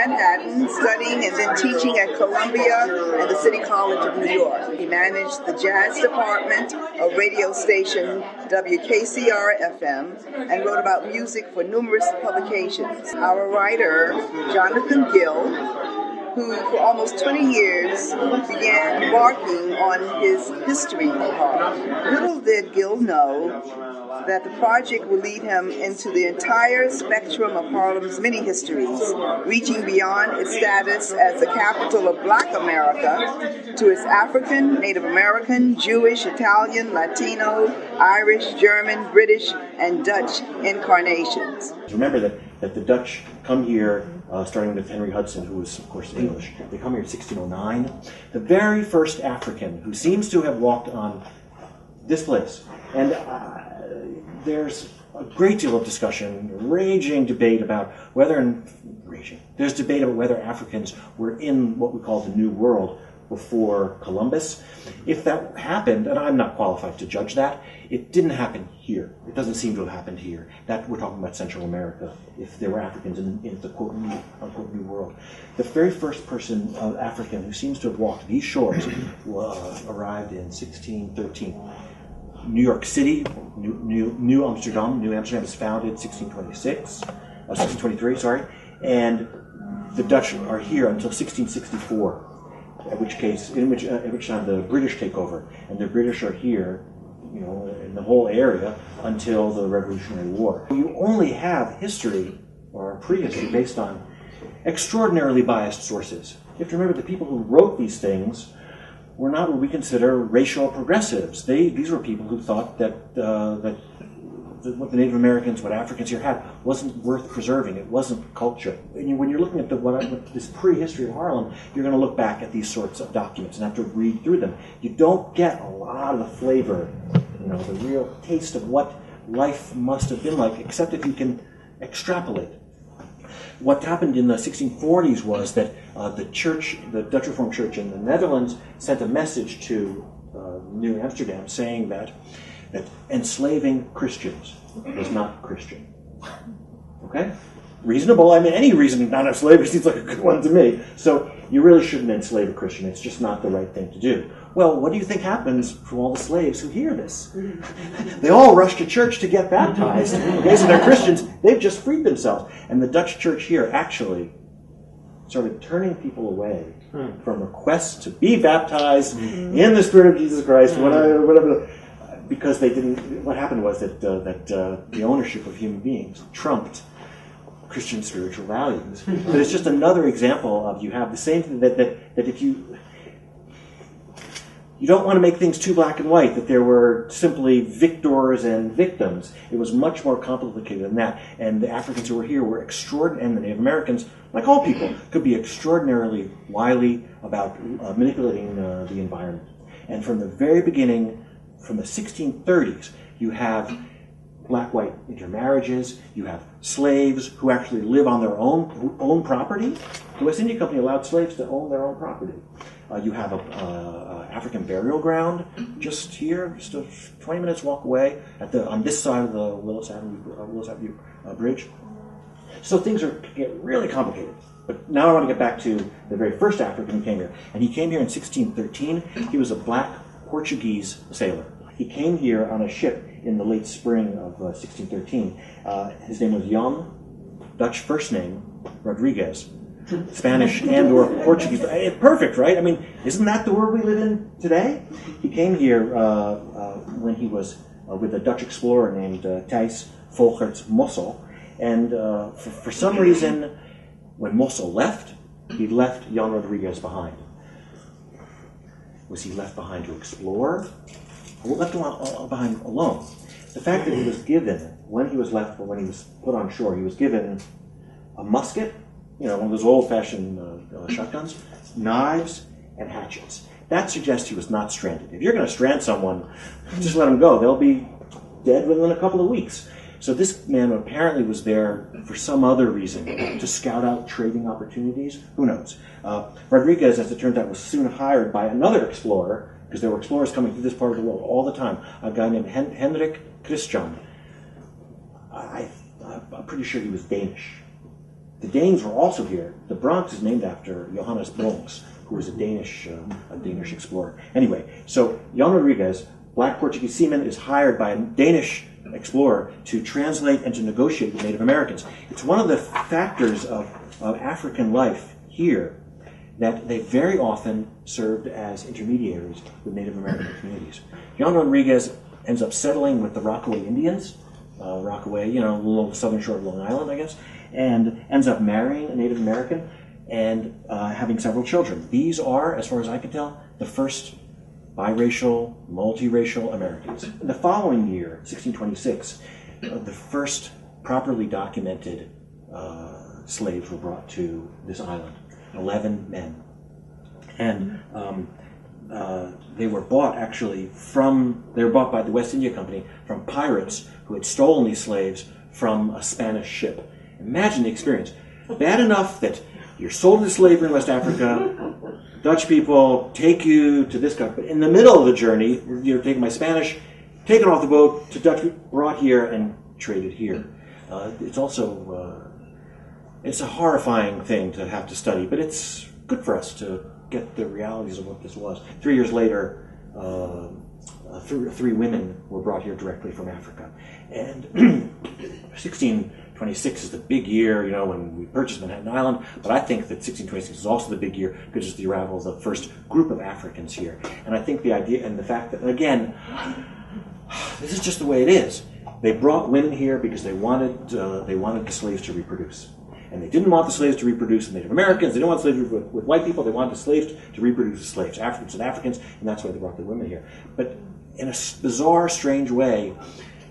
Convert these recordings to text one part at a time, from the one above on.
Manhattan, studying and then teaching at Columbia and the City College of New York. He managed the jazz department of radio station WKCR-FM and wrote about music for numerous publications. Our writer, Jonathan Gill, who for almost 20 years began embarking on his history of Harlem. Little did Gill know that the project will lead him into the entire spectrum of Harlem's many histories, reaching beyond its status as the capital of Black America to its African, Native American, Jewish, Italian, Latino, Irish, German, British, and Dutch incarnations. Remember that the Dutch come here, starting with Henry Hudson, who was, of course, English. They come here in 1609. The very first African who seems to have walked on this place. And there's a great deal of discussion, raging debate about there's debate about whether Africans were in what we call the New World before Columbus. If that happened, and I'm not qualified to judge that, it didn't happen here. It doesn't seem to have happened here. That we're talking about Central America, if there were Africans in the quote unquote New World. The very first person, African, who seems to have walked these shores arrived in 1613. New York City, New Amsterdam. New Amsterdam was founded in 1623, and the Dutch are here until 1664. In which time the British take over, and the British are here, in the whole area until the Revolutionary War. You only have history or prehistory based on extraordinarily biased sources. You have to remember the people who wrote these things were not what we consider racial progressives. These were people who thought that what the Native Americans, what Africans here had, wasn't worth preserving. It wasn't culture. And when you're looking at this prehistory of Harlem, you're going to look back at these sorts of documents and have to read through them. You don't get a lot of the flavor, the real taste of what life must have been like, except if you can extrapolate. What happened in the 1640s was that the Dutch Reformed Church in the Netherlands, sent a message to New Amsterdam saying that enslaving Christians was not Christian. Okay? Reasonable. I mean, any reason not to enslave seems like a good one to me. So you really shouldn't enslave a Christian. It's just not the right thing to do. Well, what do you think happens from all the slaves who hear this? They all rush to church to get baptized. Okay, so they're Christians. They've just freed themselves. And the Dutch church here actually started turning people away from requests to be baptized in the Spirit of Jesus Christ, whatever. Because they didn't. What happened was that the ownership of human beings trumped Christian spiritual values. But it's just another example of you have the same thing that if you don't want to make things too black and white, that there were simply victors and victims. It was much more complicated than that. And the Africans who were here were extraordinary, and the Native Americans, like all people, could be extraordinarily wily about manipulating the environment. And from the very beginning, from the 1630s, you have black-white intermarriages, you have slaves who actually live on their own property. The West India Company allowed slaves to own their own property. You have a African burial ground just here, just a 20 minutes walk away on this side of the Willis Avenue Bridge. So things get really complicated. But now I want to get back to the very first African who came here. And he came here in 1613. He was a black Portuguese sailor. He came here on a ship in the late spring of 1613. His name was Jan, Dutch first name, Rodriguez. Spanish and or Portuguese. Perfect, right? I mean, isn't that the world we live in today? He came here when he was with a Dutch explorer named Thijs Volgerts Mossel. And for some reason, when Mossel left, he left Jan Rodriguez behind. Was he left behind to explore? Or left behind alone? The fact that he was given, when he was put on shore, he was given a musket, one of those old-fashioned shotguns, knives, and hatchets. That suggests he was not stranded. If you're going to strand someone, just let them go. They'll be dead within a couple of weeks. So this man apparently was there for some other reason, to scout out trading opportunities. Who knows? Rodriguez, as it turns out, was soon hired by another explorer, because there were explorers coming through this part of the world all the time, a guy named Hendrik Christian. I'm pretty sure he was Danish. The Danes were also here. The Bronx is named after Johannes Bronx, who was a Danish explorer. Anyway, so Jan Rodriguez, black Portuguese seaman, is hired by a Danish explorer to translate and to negotiate with Native Americans. It's one of the factors of African life here that they very often served as intermediaries with Native American communities. Jan Rodriguez ends up settling with the Rockaway Indians, Rockaway, the southern shore of Long Island, I guess, and ends up marrying a Native American and having several children. These are, as far as I can tell, the first biracial, multiracial Americans. In the following year, 1626, the first properly documented slaves were brought to this island, 11 men. And they were bought by the West India Company from pirates who had stolen these slaves from a Spanish ship. Imagine the experience. Bad enough that you're sold into slavery in West Africa, Dutch people take you to this country, but in the middle of the journey, you're taken by Spanish, taken off the boat to Dutch people, brought here and traded here. It's also, it's a horrifying thing to have to study, but it's good for us to get the realities of what this was. 3 years later, three women were brought here directly from Africa. And 1626 is the big year, when we purchased Manhattan Island, but I think that 1626 is also the big year because it's the arrival of the first group of Africans here. And I think the idea and the fact that, again, this is just the way it is. They brought women here because they wanted the slaves to reproduce. And they didn't want the slaves to reproduce with Native Americans. They didn't want slaves with white people. They wanted the slaves to reproduce with slaves, Africans with Africans, and that's why they brought the women here. But in a bizarre, strange way,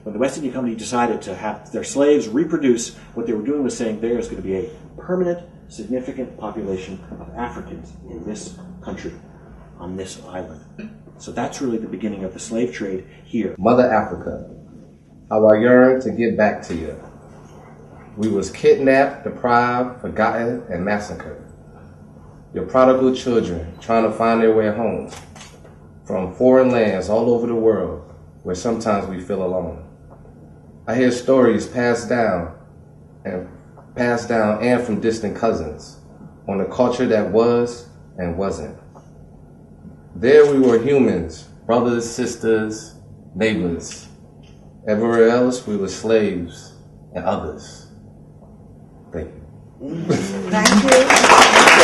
when the West India Company decided to have their slaves reproduce, what they were doing was saying there is going to be a permanent, significant population of Africans in this country, on this island. So that's really the beginning of the slave trade here. Mother Africa, how I yearn to get back to you. We was kidnapped, deprived, forgotten, and massacred. Your prodigal children trying to find their way home from foreign lands all over the world where sometimes we feel alone. I hear stories passed down and from distant cousins on the culture that was and wasn't. There we were humans, brothers, sisters, neighbors. Everywhere else we were slaves and others. Thank you. Thank you.